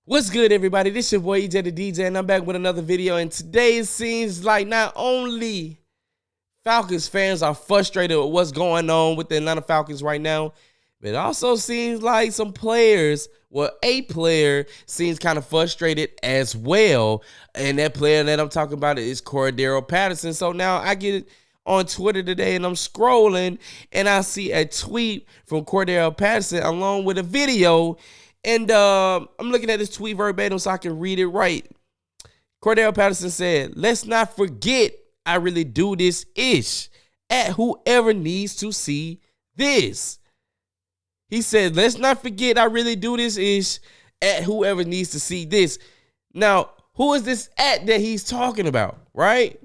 What's good, everybody? This your boy EJ the DJ, and I'm back with another video. And today it seems like not only Falcons fans are frustrated with what's going on with the Atlanta Falcons right now, but it also seems like some players, well, a player seems kind of frustrated as well. And that player that I'm talking about is Cordarrelle Patterson. So now I get on Twitter today and I'm scrolling and I see a tweet from Cordarrelle Patterson along with a video. And I'm looking at this tweet verbatim so I can read it right. Cordarrelle Patterson said, "Let's not forget I really do this ish at whoever needs to see this." He said, "Let's not forget I really do this ish at whoever needs to see this." Now, who is this at that he's talking about, right?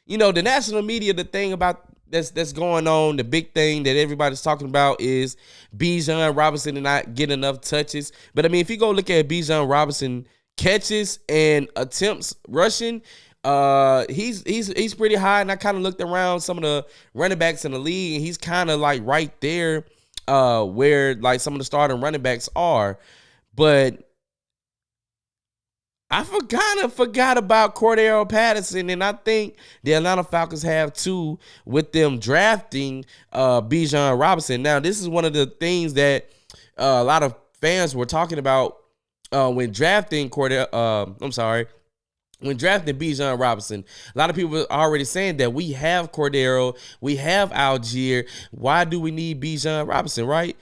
You know, the national media, the thing about that's going on, the big thing that everybody's talking about is Bijan Robinson and not getting enough touches. But I mean, if you go look at Bijan Robinson catches and attempts rushing, he's pretty high. And I kind of looked around some of the running backs in the league, and he's kind of like right there where like some of the starting running backs are. But I forgot about Cordarrelle Patterson, and I think the Atlanta Falcons have too with them drafting Bijan Robinson. Now, this is one of the things that a lot of fans were talking about when drafting when drafting Bijan Robinson. A lot of people are already saying that we have Cordarrelle, we have Algier. Why do we need Bijan Robinson, right?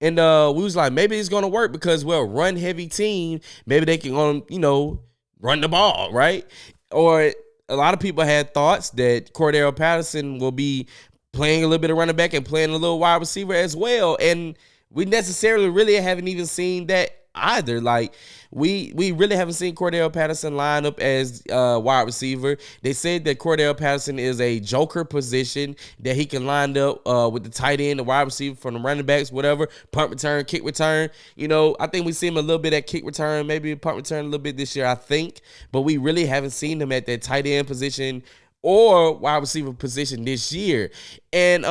And we was like, maybe it's going to work because we're a run-heavy team. Maybe they can, run the ball, right? Or a lot of people had thoughts that Cordarrelle Patterson will be playing a little bit of running back and playing a little wide receiver as well. And we necessarily really haven't even seen that either. Like, we really haven't seen Cordarrelle Patterson line up as wide receiver. They said that Cordarrelle Patterson is a joker position, that he can line up with the tight end, the wide receiver, from the running backs, whatever, punt return, kick return. You know, I think we see him a little bit at kick return, maybe punt return a little bit this year, I think. But we really haven't seen him at that tight end position or wide receiver position this year. And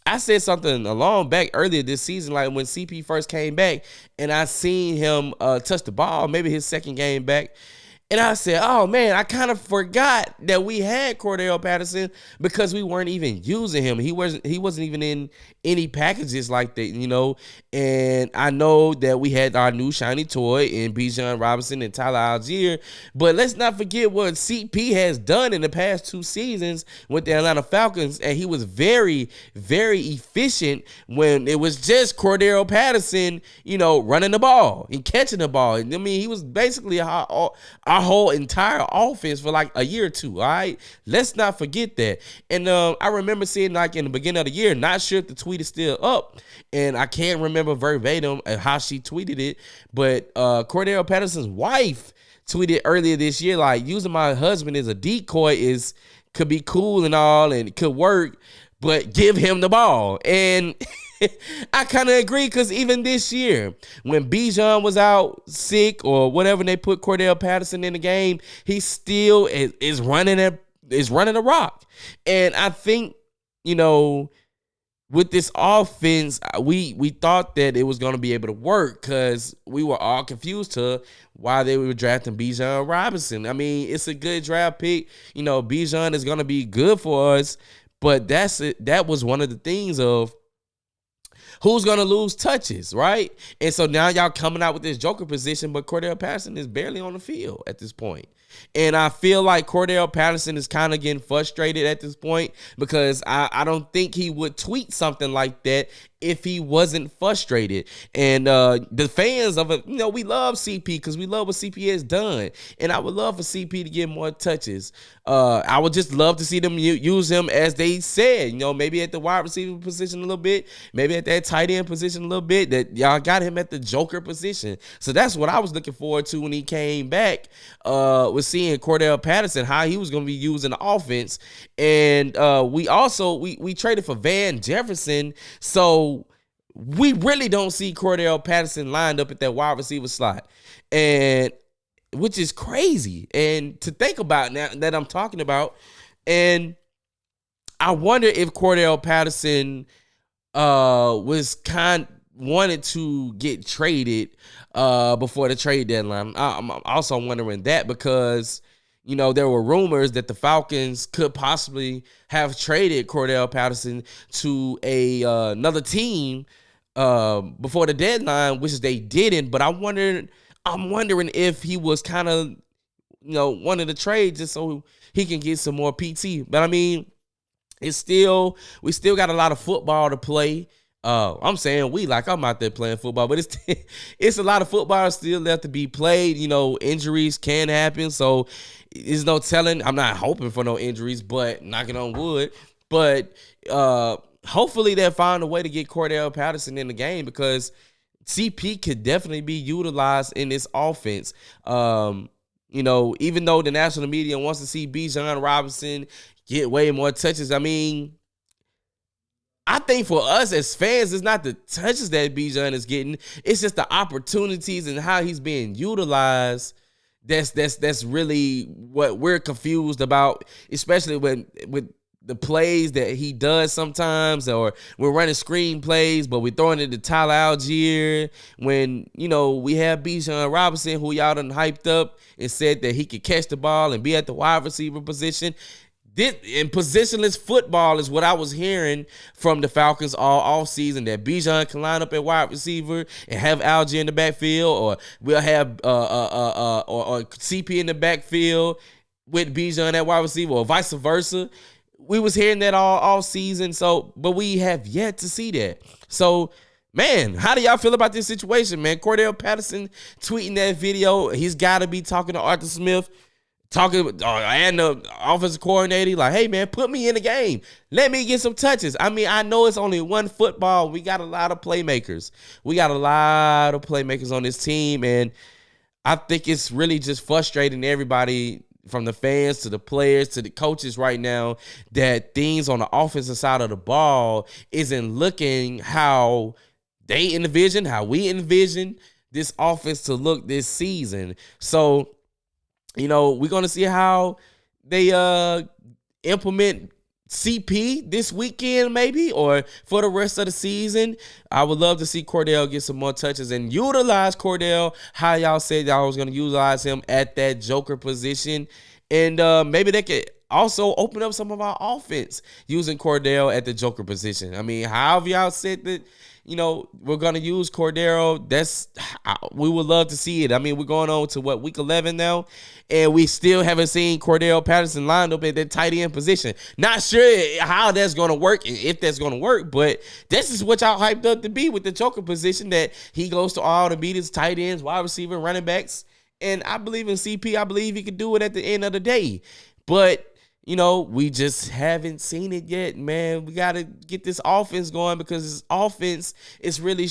I said something a long back earlier this season, like when CP first came back and I seen him touch the ball, maybe his second game back. And I said, oh, man, I kind of forgot that we had Cordarrelle Patterson because we weren't even using him. He wasn't even in any packages like that, you know. And I know that we had our new shiny toy in Bijan Robinson and Tyler Algier. But let's not forget what CP has done in the past 2 seasons with the Atlanta Falcons. And he was very, very efficient when it was just Cordarrelle Patterson, you know, running the ball and catching the ball. I mean, he was basically our whole entire offense for like a year or two. All right, let's not forget that. And I remember seeing, like, in the beginning of the year, not sure if the tweet is still up, and I can't remember verbatim how she tweeted it, but Cordarrelle Patterson's wife tweeted earlier this year, like, using my husband as a decoy could be cool and all, and it could work, but give him the ball. And I kind of agree, because even this year, when Bijan was out sick or whatever, and they put Cordarrelle Patterson in the game, he still is running a rock. And I think, you know, with this offense, we thought that it was going to be able to work, because we were all confused to why they were drafting Bijan Robinson. I mean, it's a good draft pick. You know, Bijan is going to be good for us, but that was one of the things of who's going to lose touches, right? And so now y'all coming out with this joker position, but Cordarrelle Patterson is barely on the field at this point. And I feel like Cordarrelle Patterson is kind of getting frustrated at this point, because I don't think he would tweet something like that if he wasn't frustrated. And the fans of it, you know, we love CP because we love what CP has done. And I would love for CP to get more touches. I would just love to see them use him, as they said, you know, maybe at the wide receiver position a little bit, maybe at that tight end position a little bit, that y'all got him at the joker position. So that's what I was looking forward to when he came back, was seeing Cordarrelle Patterson, how he was going to be used in the offense. And we also, we traded for Van Jefferson, so we really don't see Cordarrelle Patterson lined up at that wide receiver slot, and which is crazy. And to think about now that I'm talking about, and I wonder if Cordarrelle Patterson was wanted to get traded before the trade deadline. I'm also wondering that because, there were rumors that the Falcons could possibly have traded Cordarrelle Patterson to another team before the deadline, which they didn't. But I'm wondering if he was kind of, wanted to trade just so he can get some more PT. But I mean, we still got a lot of football to play. I'm saying I'm out there playing football, but it's a lot of football still left to be played. Injuries can happen, so there's no telling. I'm not hoping for no injuries, but knocking on wood. But hopefully they'll find a way to get Cordarrelle Patterson in the game because CP could definitely be utilized in this offense. Even though the national media wants to see Bijan Robinson get way more touches, I mean, I think for us as fans, it's not the touches that Bijan is getting. It's just the opportunities and how he's being utilized. That's really what we're confused about, especially with the plays that he does sometimes, or we're running screen plays, but we're throwing it to Tyler Algier when, we have Bijan Robinson, who y'all done hyped up and said that he could catch the ball and be at the wide receiver position. In positionless football is what I was hearing from the Falcons all season, that Bijan can line up at wide receiver and have Algier in the backfield, or we'll have or CP in the backfield with Bijan at wide receiver, or vice versa. We was hearing that all season, but we have yet to see that. So, man, how do y'all feel about this situation, man? Cordarrelle Patterson tweeting that video. He's got to be talking to Arthur Smith, and the offensive coordinator, like, hey, man, put me in the game. Let me get some touches. I mean, I know it's only one football. We got a lot of playmakers. On this team, and I think it's really just frustrating everybody, from the fans to the players to the coaches right now, that things on the offensive side of the ball isn't looking how they envision, how we envision this offense to look this season. So, we're going to see how they implement CP this weekend maybe, or for the rest of the season. I would love to see Cordarrelle get some more touches and utilize Cordarrelle how y'all said y'all was going to utilize him at that joker position. And maybe they could also open up some of our offense using Cordarrelle at the joker position. I mean, however y'all said that, we're going to use Cordarrelle, we would love to see it. I mean, we're going on to week 11 now, and we still haven't seen Cordarrelle Patterson lined up at that tight end position. Not sure how that's going to work, if that's going to work, but this is what y'all hyped up to be with the joker position, that he goes to all the beaters, tight ends, wide receiver, running backs. And I believe in CP. I believe he could do it at the end of the day. But we just haven't seen it yet, man. We got to get this offense going, because this offense is really,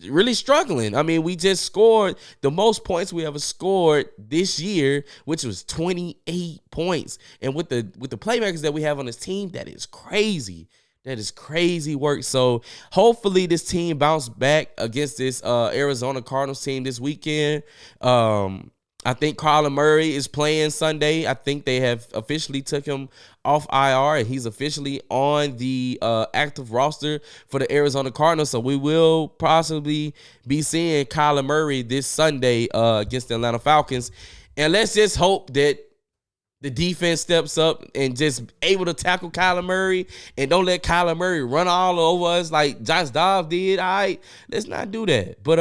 really struggling. I mean, we just scored the most points we ever scored this year, which was 28 points. And with the playmakers that we have on this team, that is crazy. That is crazy work. So hopefully this team bounced back against this Arizona Cardinals team this weekend. I think Kyler Murray is playing Sunday. I think they have officially took him off IR, and he's officially on the active roster for the Arizona Cardinals. So we will possibly be seeing Kyler Murray this Sunday against the Atlanta Falcons. And let's just hope that the defense steps up and just able to tackle Kyler Murray, and don't let Kyler Murray run all over us like Josh Dobbs did. All right, let's not do that. But,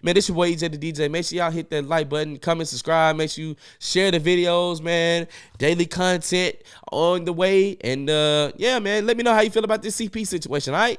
man, this your boy EJ the DJ. Make sure y'all hit that like button, comment, subscribe. Make sure you share the videos, man. Daily content on the way. And, yeah, man, let me know how you feel about this CP situation, all right?